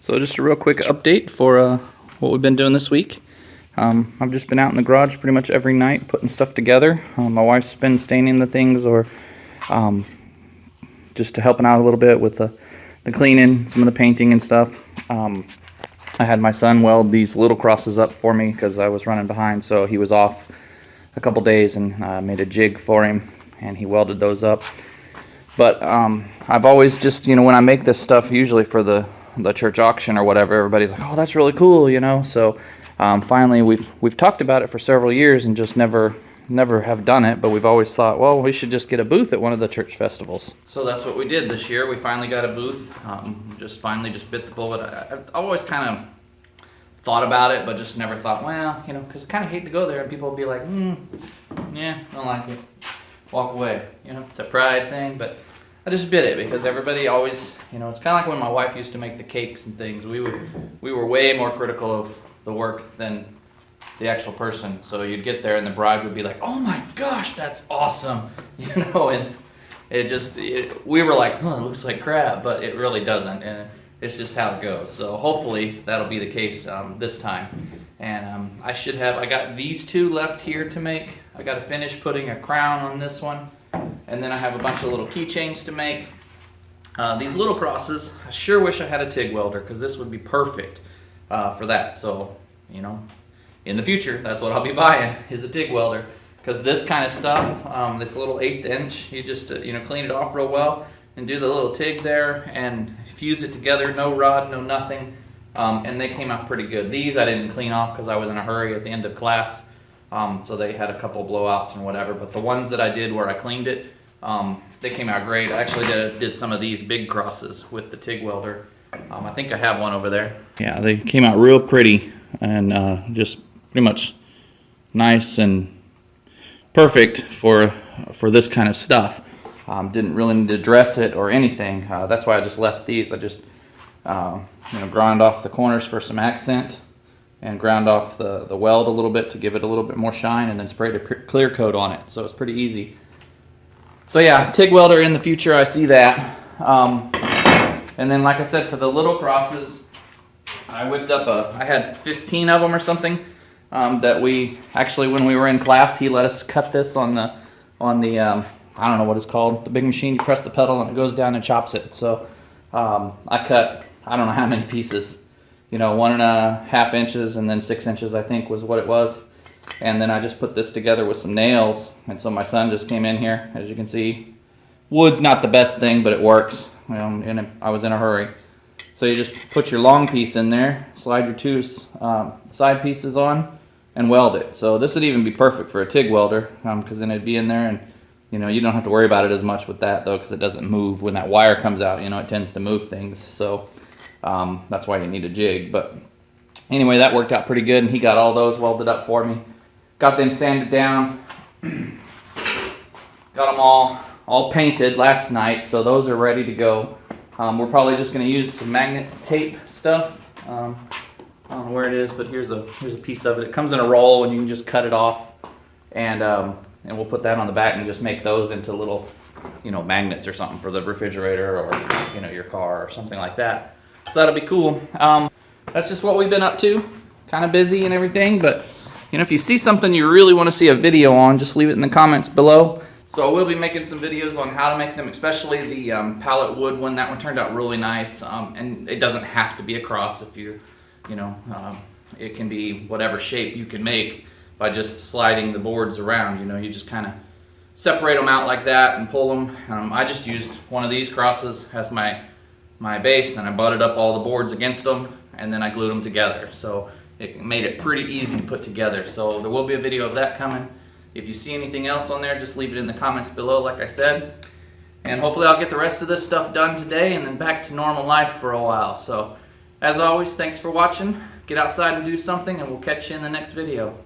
So just a real quick update for what we've been doing this week. I've just been out in the garage pretty much every night putting stuff together. My wife's been staining the things or just helping out a little bit with the cleaning, some of the painting and stuff. I had my son weld these little crosses up for me because I was running behind, so he was off a couple days, and I made a jig for him and he welded those up. But I've always just, when I make this stuff usually for the church auction or whatever, everybody's like, oh, that's really cool, so finally we've talked about it for several years and just never have done it, but we've always thought, well, we should just get a booth at one of the church festivals. So that's what we did this year. We finally got a booth. Just bit the bullet. I've always kind of thought about it, but just never thought, well, because I kind of hate to go there and people will be like, yeah, I don't like it, walk away. It's a pride thing, but I just bit it because everybody always, it's kind of like when my wife used to make the cakes and things. We were way more critical of the work than the actual person. So you'd get there and the bride would be like, oh my gosh, that's awesome, and we were like, it looks like crap, but it really doesn't, and it's just how it goes. So hopefully that'll be the case this time. And I got these two left here to make. I got to finish putting a crown on this one. And then I have a bunch of little keychains to make. These little crosses, I sure wish I had a TIG welder because this would be perfect for that. So, in the future, that's what I'll be buying, is a TIG welder. Because this kind of stuff, this little 1/8 inch, you just, clean it off real well and do the little TIG there and fuse it together, no rod, no nothing. And they came out pretty good. These I didn't clean off because I was in a hurry at the end of class. So they had a couple blowouts and whatever, but the ones that I did where I cleaned it, they came out great. I actually did some of these big crosses with the TIG welder. I think I have one over there. Yeah, they came out real pretty and just pretty much nice and perfect for this kind of stuff. Didn't really need to dress it or anything. That's why I just left these. I just ground off the corners for some accent and ground off the weld a little bit to give it a little bit more shine, and then sprayed a clear coat on it. So it's pretty easy. So yeah, TIG welder in the future, I see that. And then like I said, for the little crosses, I whipped up I had 15 of them or something that we actually, when we were in class, he let us cut this on the I don't know what it's called, the big machine. You press the pedal and it goes down and chops it. So I cut, I don't know how many pieces, 1.5 inches and then 6 inches, I think was what it was. And then I just put this together with some nails. And so my son just came in here, as you can see. Wood's not the best thing, but it works. I was in a hurry. So you just put your long piece in there, slide your two side pieces on, and weld it. So this would even be perfect for a TIG welder, because then it'd be in there, and you don't have to worry about it as much with that though, because it doesn't move. When that wire comes out, it tends to move things. So that's why you need a jig. But anyway, that worked out pretty good, and he got all those welded up for me. Got them sanded down. Got them all painted last night, so those are ready to go. We're probably just going to use some magnet tape stuff. I don't know where it is, but here's a piece of it. It comes in a roll, and you can just cut it off, and we'll put that on the back and just make those into little, magnets or something for the refrigerator or your car or something like that. So that'll be cool. That's just what we've been up to. Kind of busy and everything, but if you see something you really want to see a video on, just leave it in the comments below. So we'll be making some videos on how to make them, especially the pallet wood one. That one turned out really nice, and it doesn't have to be a cross. If it can be whatever shape you can make by just sliding the boards around. You just kind of separate them out like that and pull them. I just used one of these crosses as my base, and I butted up all the boards against them, and then I glued them together. So it made it pretty easy to put together. So there will be a video of that coming. If you see anything else on there, just leave it in the comments below, like I said. And hopefully I'll get the rest of this stuff done today and then back to normal life for a while. So as always, thanks for watching. Get outside and do something, and we'll catch you in the next video.